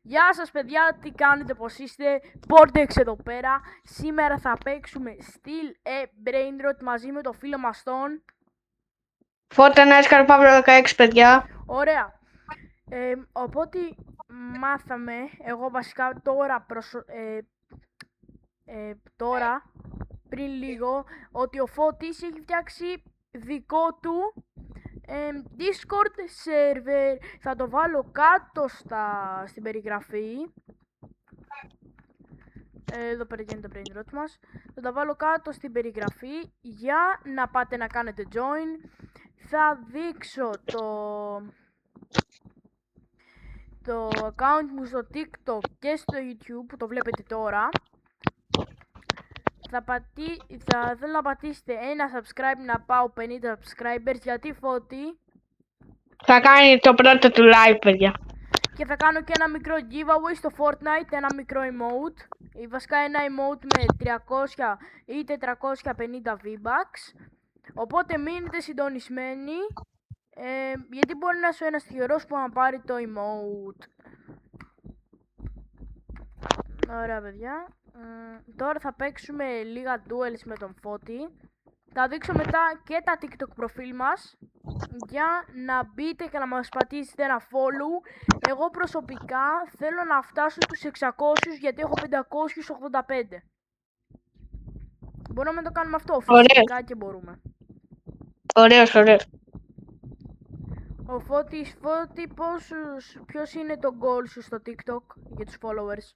Γεια σας παιδιά, τι κάνετε, πως είστε? Portex εδώ πέρα. Σήμερα θα παίξουμε Still a Brain Rot μαζί με το φίλο μας τον Fortnite Παύλο 16, παιδιά. Ωραία. Οπότε μάθαμε, εγώ βασικά τώρα πριν λίγο, ότι ο Φώτης έχει φτιάξει δικό του Discord server. Θα το βάλω κάτω στην περιγραφή. Εδώ πέρα γίνεται το brain rot μας. Θα τα βάλω κάτω στην περιγραφή για να πάτε να κάνετε join. Θα δείξω το account μου στο TikTok και στο YouTube που το βλέπετε τώρα. Θα θέλω να πατήσετε ένα subscribe να πάω 50 subscribers. Γιατί Φώτη? Θα κάνει το πρώτο του live, παιδιά. Και θα κάνω και ένα μικρό giveaway στο Fortnite, ένα μικρό emote. Βασικά ένα emote με 300 ή 450 V-Bucks. Οπότε μείνετε συντονισμένοι, γιατί μπορεί να είσαι ένας τυχερός που να πάρει το emote. Ωραία παιδιά. Τώρα θα παίξουμε λίγα duels με τον Φώτη. Θα δείξω μετά και τα TikTok προφίλ μας για να μπείτε και να μας πατήσετε ένα follow. Εγώ προσωπικά θέλω να φτάσω τους 600 γιατί έχω 585. Μπορούμε να το κάνουμε αυτό φυσικά και μπορούμε. Ωραίος. Ο Φώτη, ποιος είναι το goal σου στο TikTok για τους followers?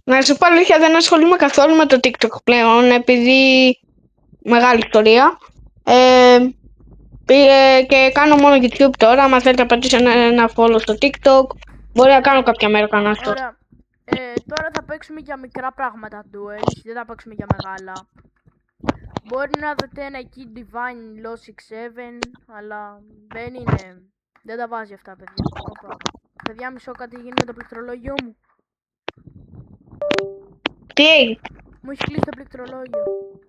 Να σου πω αλήθεια, δεν ασχολούμαι καθόλου με το TikTok πλέον, επειδή μεγάλη ιστορία. Και κάνω μόνο YouTube τώρα. Αν θέλετε να πατήσω ένα follow στο TikTok, μπορεί να κάνω κάποια μέρα κανένα αυτό. Ωραία. Τώρα θα παίξουμε για μικρά πράγματα duels, δεν θα παίξουμε για μεγάλα. Μπορεί να δείτε ένα εκεί Divine Low 6-7, αλλά δεν τα βάζει αυτά παιδιά. Παιδιά, μισό, κάτι γίνει με το πληκτρολόγιο μου. Τι έγινε? Μου έχει κλείσει το πληκτρολόγιο.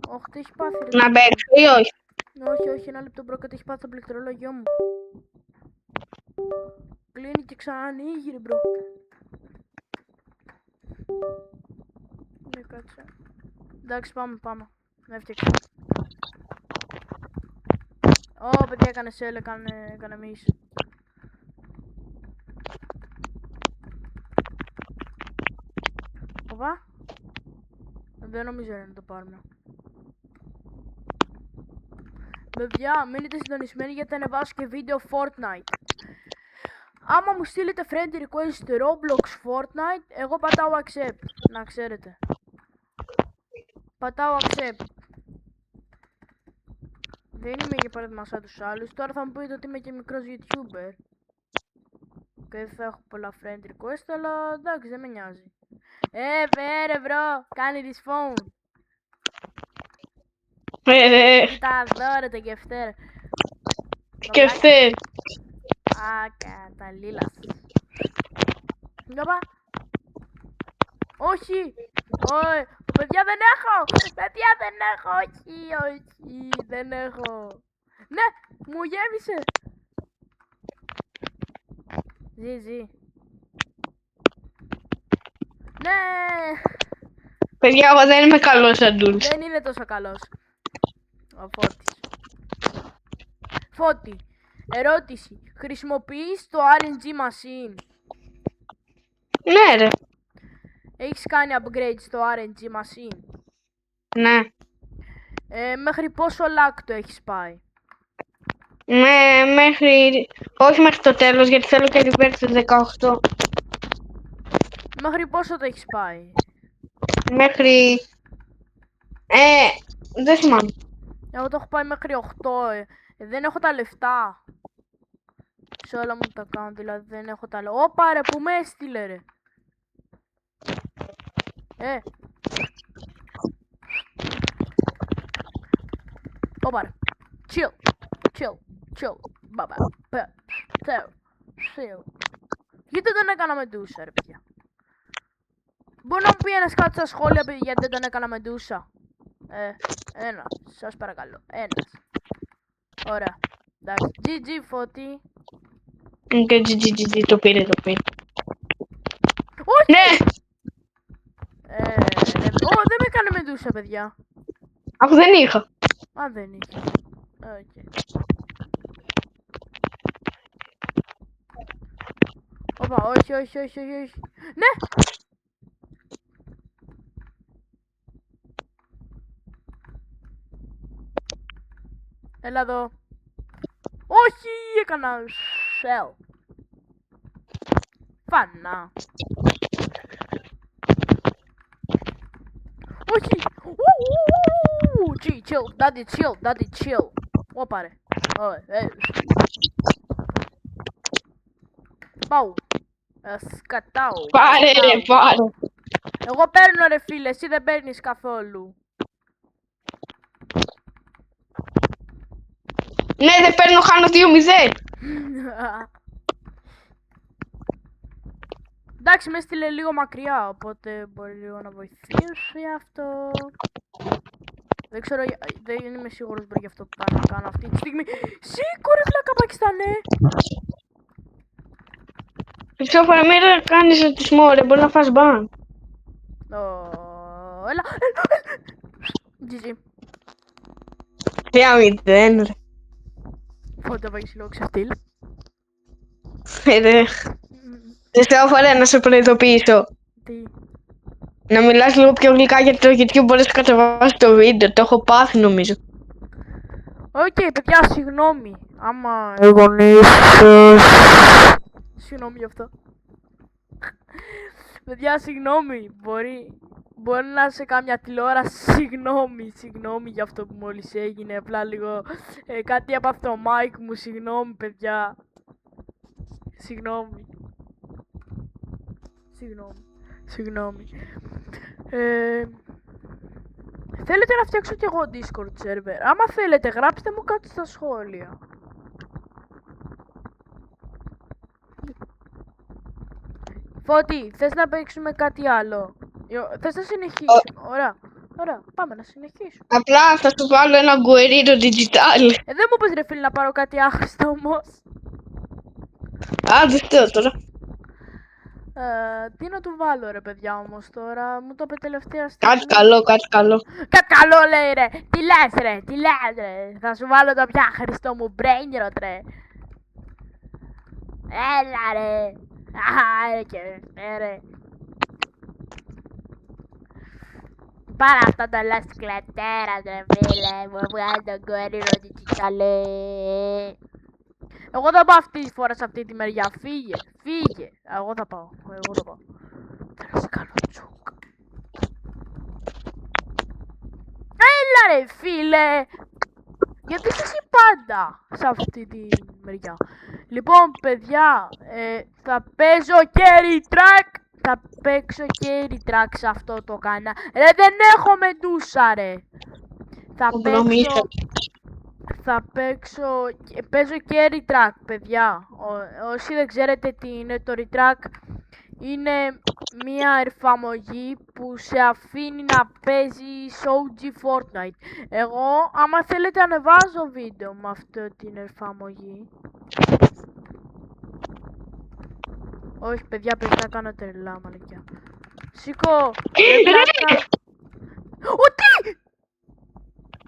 Όχι, τι έχει πάθει ρε? Να παίξω ή όχι? Όχι, ένα λεπτό μπρο, κάτι έχει πάθει το πληκτρολόγιο μου. Κλείνει και ξανανοίγει ρε μπρο. Ναι, κάτσε. Εντάξει, πάμε. Να έφτιαξε. Παιδιά, έκανε sell, έκανε miss. Οπα. Δεν νομίζω να το πάρουμε. Παιδιά, μείνετε συντονισμένοι γιατί θα ανεβάσω και βίντεο Fortnite. Άμα μου στείλετε friend request Roblox Fortnite, εγώ πατάω accept, να ξέρετε. Πατάω accept. Δεν είμαι για παράδειγμα σαν τους άλλους. Τώρα θα μου πείτε ότι είμαι και μικρός YouTuber και δεν θα έχω πολλά friend request, αλλά εντάξει, δεν με νοιάζει. Ρε μπρο, κάνει respawn. Κοίτα δώρα το κεφτέρ. Κεφτέρ. Καταλήλα. Νιώπα. Όχι. Παιδιά δεν έχω. Όχι, δεν έχω. Ναι, μου γέμισε. Ζή. Ναι. Παιδιά, εγώ δεν είμαι καλός αντούλης. Δεν είναι τόσο καλός ο Φώτης. Φώτη, ερώτηση. Χρησιμοποιείς το RNG machine? Ναι ρε. Έχεις κάνει upgrade στο RNG machine? Ναι. Μέχρι πόσο lag το έχεις πάει? Όχι μέχρι το τέλος, γιατί θέλω και reverse 18. Μέχρι πόσο το έχεις πάει? Μέχρι... δεν θυμάμαι. Εγώ το έχω πάει μέχρι 8. Δεν έχω τα λεφτά σε όλα μου τα account, δηλαδή δεν έχω τα λεφτά. Ωπα ρε, που με έστειλε ρε. Ωπα ρε. Chill. Μπαμπα. Γιατί δεν έκανα μεντούσα ρε παιδιά? Μπορεί να μου πει ένας κάτω στα σχόλια γιατί δεν τον έκανα μεντούσα? Ένα, σας παρακαλώ, ένας. Ωραία. Εντάξει, GG Φώτη. Και GG, το πήρε. Όχι! Ναι, Δεν με έκανε μεντούσα, παιδιά. αφού δεν είχα. Α, δεν είχε. Οκ. Όπα, όχι, όχι, όχι, όχι, όχι. Ναι! Έλα εδώ. Όχι, έκανα shell. Φανά. Όχι. Chill, daddy chill. Όπα ρε. Πάω. Σκατάω. Πάρε ρε, πάρε. Εγώ παίρνω ρε φίλε, εσύ δεν παίρνεις καθόλου. Ναι, δεν παίρνω, χάνω 2-0. Εντάξει, με έστειλε λίγο μακριά, οπότε μπορεί λίγο να βοηθήσει αυτό. Δεν ξέρω, δεν είμαι σίγουρος για αυτό που πάω να κάνω αυτή τη στιγμή. Σήκω ρε φλάκα Πακιστανέ! Χριστόφορα, μην κάνεις ρατσισμό ρε, μπορεί να φας μπαν. Έλα! GG. 3-0 ρε. Πότε βάγεις λίγο ξεφτύλ. Ρε. Χριστόφορα, να σε προειδοποιήσω. Τι. Να μιλάς λίγο πιο γλυκά για το YouTube, μπορείς να κατεβάσεις το βίντεο, το έχω πάθει νομίζω. Οκ, παιδιά, συγγνώμη. Άμα οι γονείς... Συγγνώμη γι' αυτό. Παιδιά, συγγνώμη. Μπορεί να σε κάμια τηλεόραση. Συγγνώμη για αυτό που μόλις έγινε. Απλά λίγο κάτι από αυτό το mic μου. Συγγνώμη, παιδιά. Συγγνώμη. Θέλετε να φτιάξω κι εγώ Discord server? Άμα θέλετε, γράψτε μου κάτι στα σχόλια. Φώτη, θες να παίξουμε κάτι άλλο? Θες να συνεχίσουμε? Ωραία, πάμε να συνεχίσουμε. Απλά θα σου βάλω ένα γκουερίδο digital. Δεν μου πες ρε φίλε να πάρω κάτι άχρηστο όμως. Α, δεν φταίω τώρα. Τι να του βάλω ρε παιδιά όμως τώρα, μου το είπε τελευταία στιγμή. Κάτι καλό. Κάτι καλό λέει ρε, τι λες ρε, θα σου βάλω το πιο άχρηστο μου brain rot ρε. Έλα ρε, ρε και ρε. Πάρα αυτό το λες κλετέρας ρε φίλε, μου βγάζει τον κορίρο digital. Εγώ θα πάω αυτή τη φορά σε αυτή τη μεριά. Φύγε. Εγώ θα πάω. Θέλω να σε κάνω τσούκ. Έλα ρε φίλε. Γιατί είσαι εσύ πάντα σε αυτή τη μεριά. Λοιπόν παιδιά, θα παίζω carry track. Θα παίξω carry track σε αυτό το κανάλι. Ρε δεν έχω μεντούσα ρε. Παίζω carry track, παιδιά. Όσοι δεν ξέρετε τι είναι το retrack, είναι μια εφαρμογή που σε αφήνει να παίζεις OG Fortnite. Εγώ, άμα θέλετε, ανεβάζω βίντεο με αυτή την εφαρμογή. Όχι, παιδιά, πρέπει να κάνω τρελά, μαλακιά. Σήκω! Τι!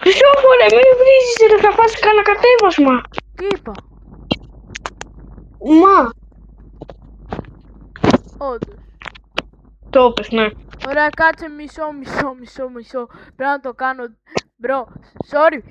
Χριστόφορε, μην βρίζεις ρε, θα φας κανένα κατέβασμα. Τι είπα? Μα. Όντως. Το είπες, ναι. Ωραία, κάτσε μισό. Πρέπει να το κάνω. Bro, sorry.